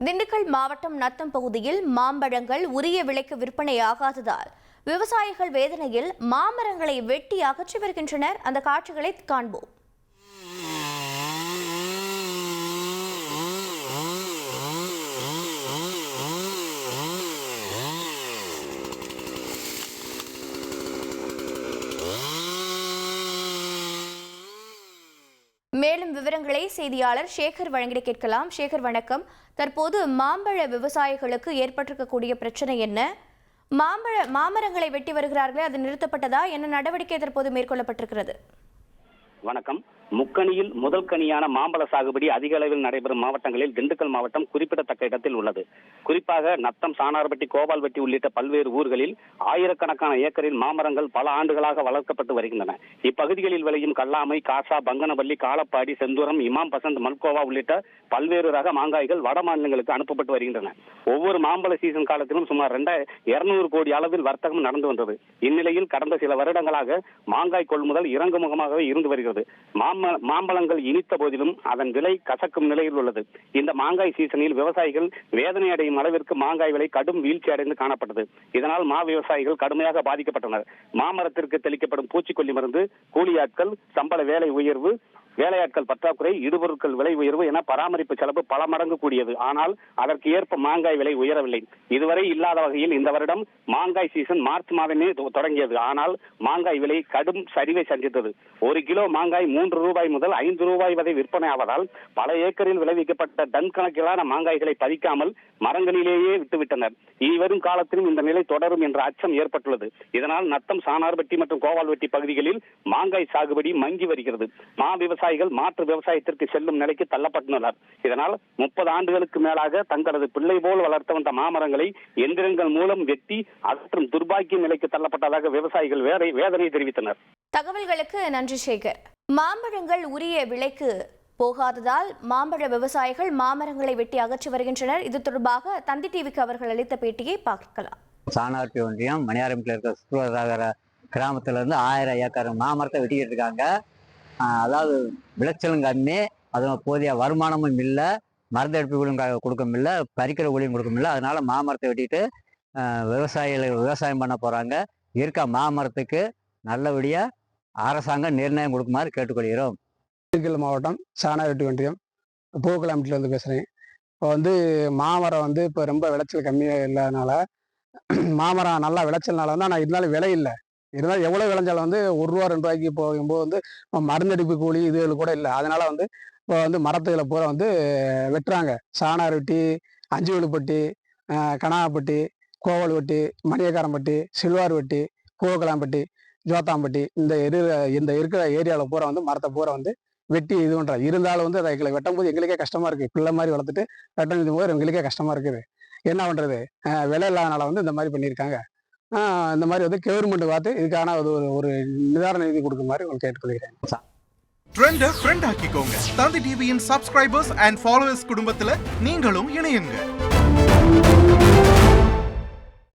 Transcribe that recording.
திண்டுக்கல் மாவட்டம் நத்தம் பகுதியில் மாம்பழங்கள் உரிய விலைக்கு விற்பனையாகாததால் விவசாயிகள் வேதனையில் மாமரங்களை வெட்டி அகற்றி வருகின்றனர். அந்த காட்சிகளை காண்போம். மேலும் விவரங்களை செய்தியாளர் சேகர் வழங்கிட கேட்கலாம். சேகர், வணக்கம். தற்போது மாம்பழ விவசாயிகளுக்கு ஏற்பட்டிருக்கக்கூடிய பிரச்சனை என்ன? மாமரங்களை வெட்டி வருகிறார்களே, அது நிறுத்தப்பட்டதா? என்ன நடவடிக்கை தற்போது மேற்கொள்ளப்பட்டிருக்கிறது? வணக்கம். முக்கணியில் முதல் கனியான மாம்பழ சாகுபடி அதிக அளவில் நடைபெறும் மாவட்டங்களில் திண்டுக்கல் மாவட்டம் குறிப்பிடத்தக்க இடத்தில் உள்ளது. குறிப்பாக நத்தம், சானார்பட்டி, கோபால்பட்டி உள்ளிட்ட பல்வேறு ஊர்களில் ஆயிரக்கணக்கான ஏக்கரில் மாமரங்கள் பல ஆண்டுகளாக வளர்க்கப்பட்டு வருகின்றன. இப்பகுதிகளில் விளையும் கல்லாமை, காசா, பங்கனவல்லி, காலப்பாடி, செந்தூரம், இமாம் பசந்த், மல்கோவா உள்ளிட்ட பல்வேறு ரக மாங்காய்கள் வட மாநிலங்களுக்கு அனுப்பப்பட்டு வருகின்றன. ஒவ்வொரு மாம்பழ சீசன் காலத்திலும் சுமார் 200 கோடி அளவில் வர்த்தகம் நடந்து வந்தது. இந்நிலையில் கடந்த சில வருடங்களாக மாங்காய் கொள்முதல் இறங்குமுகமாகவே இருந்து வருகிறது. மாம்பழங்கள் இனித்த போதிலும் அதன் விலை கசக்கும் நிலையில் உள்ளது. இந்த மாங்காய் சீசனில் விவசாயிகள் வேதனை அடையும் அளவிற்கு மாங்காய் விலை கடும் வீழ்ச்சி அடைந்து காணப்பட்டது. இதனால் விவசாயிகள் கடுமையாக பாதிக்கப்பட்டனர். மாமரத்திற்கு தெளிக்கப்படும் பூச்சிக்கொல்லி மருந்து, கூலியாட்கள், சம்பள வேலை உயர்வு, வேலையாட்கள் பற்றாக்குறை, இடுபொருட்கள் விலை உயர்வு என பராமரிப்பு செலவு பல மடங்கு கூடியது. ஆனால் அதற்கு ஏற்ப மாங்காய் விலை உயரவில்லை. இதுவரை இல்லாத வகையில் இந்த வருடம் மாங்காய் சீசன் மார்ச் மாதமே தொடங்கியது. ஆனால் மாங்காய் விலை கடும் சரிவை சந்தித்தது. 1 கிலோ மாங்காய் 3 ரூபாய் முதல் 5 ரூபாய் வரை விற்பனை ஆவதால் பல ஏக்கரில் விளைவிக்கப்பட்ட டன் கணக்கிலான மாங்காய்களை பறிக்காமல் மரங்களிலேயே விட்டுவிட்டனர். இனி வரும் காலத்திலும் இந்த நிலை தொடரும் என்ற அச்சம் ஏற்பட்டுள்ளது. இதனால் நத்தம், சானார்பட்டி மற்றும் கோவால்பட்டி பகுதிகளில் மாங்காய் சாகுபடி மங்கி வருகிறது. விவசாயிகள் மாற்று விவசாயத்திற்கு செல்லும் நிலைக்கு தள்ளப்பட்டுள்ளனர். இதனால் 30 ஆண்டுகளுக்கு மேலாக தங்களது பிள்ளை போல் வளர்த்து வந்த மாமரங்களை எந்திரங்கள் மூலம் வெட்டி அகற்றும் துர்பாக்கிய நிலைக்கு தள்ளப்பட்டதாக விவசாயிகள் வேதனை தெரிவித்தனர். தகவல்களுக்கு நன்றி சேகர். மாம்பழங்கள் உரிய விலைக்கு போகாததால் மாம்பழ விவசாயிகள் மாமரங்களை வெட்டி அகற்றி வருகின்றனர். இது தொடர்பாக தந்தி டிவிக்கு அவர்கள் அளித்த பேட்டியை பார்க்கலாம். சானார்பட்டி ஒன்றியம் மணியாரம்பட்டில் இருக்க சுற்றுவட்டார கிராமத்திலிருந்து 1000 ஏக்கர் மாமரத்தை வெட்டிக்கிட்டு இருக்காங்க. அதாவது விளைச்சலும் கம்மி, அதுவும் போதிய வருமானமும் இல்லை, மருந்தெடுப்பு கூலியும் கொடுக்க முடியல, பறிக்கிற கூலியும் கொடுக்க முடியல. அதனால மாமரத்தை வெட்டிட்டு விவசாயிகள் விவசாயம் பண்ண போறாங்க. இருக்க மாமரத்துக்கு நல்லபடியாக அரசாங்கம் நிர்ணயம் கொடுக்குமாறு கேட்டுக்கொள்கிறோம். திண்டுக்கல் மாவட்டம் சானார்பட்டி ஒன்றியம் பூக்கலாம்பட்டிலேருந்து பேசுகிறேன். இப்போ மாமரம் இப்போ ரொம்ப விளைச்சல் கம்மியாக இல்லாதனால, மாமரம் நல்லா விளைச்சல்னால தான், ஆனால் இருந்தாலும் விலை இல்லை. இருந்தாலும் எவ்வளோ விளைஞ்சாலும் 1 ரூபா 2 ரூபாய்க்கு போகும்போது மருந்தடிப்பு கூலி இதுகள் கூட இல்லை. அதனால இப்போ மரத்துகளை பூரா வெட்டுறாங்க. சானார்பட்டி, அஞ்சுவெளிப்பட்டி, கனாப்பட்டி, கோவல்பட்டி, மணியக்காரம்பட்டி, சில்வார்பட்டி, பூக்கலாம்பட்டி, ஜோத்தாம்பட்டி இந்த இருக்கிற ஏரியாவில் பூரா மரத்தை பூரா வெட்டி இது பண்ணுறாங்க. இருந்தாலும் அதை எங்களை வெட்டும் போது எங்களுக்கே கஷ்டமாக இருக்குது. பிள்ளை மாதிரி வளர்த்துட்டு வெட்டும் போது எங்களுக்கே கஷ்டமாக இருக்குது. என்ன பண்ணுறது? விலை இல்லாதனால இந்த மாதிரி பண்ணியிருக்காங்க. இந்த மாதிரி கவர்மெண்ட் பார்த்து இதுக்கான ஒரு நிவாரண நிதி கொடுக்குமாறு உங்களுக்கு கேட்டுக்கொள்கிறேன். ட்ரெண்டை ஃப்ரெண்ட் ஆக்கிக்கோங்க. தந்தி டிவியின் சப்ஸ்கிரைபர்ஸ் அண்ட் ஃபாலோவர்ஸ் குடும்பத்தில் நீங்களும் இணையுங்க.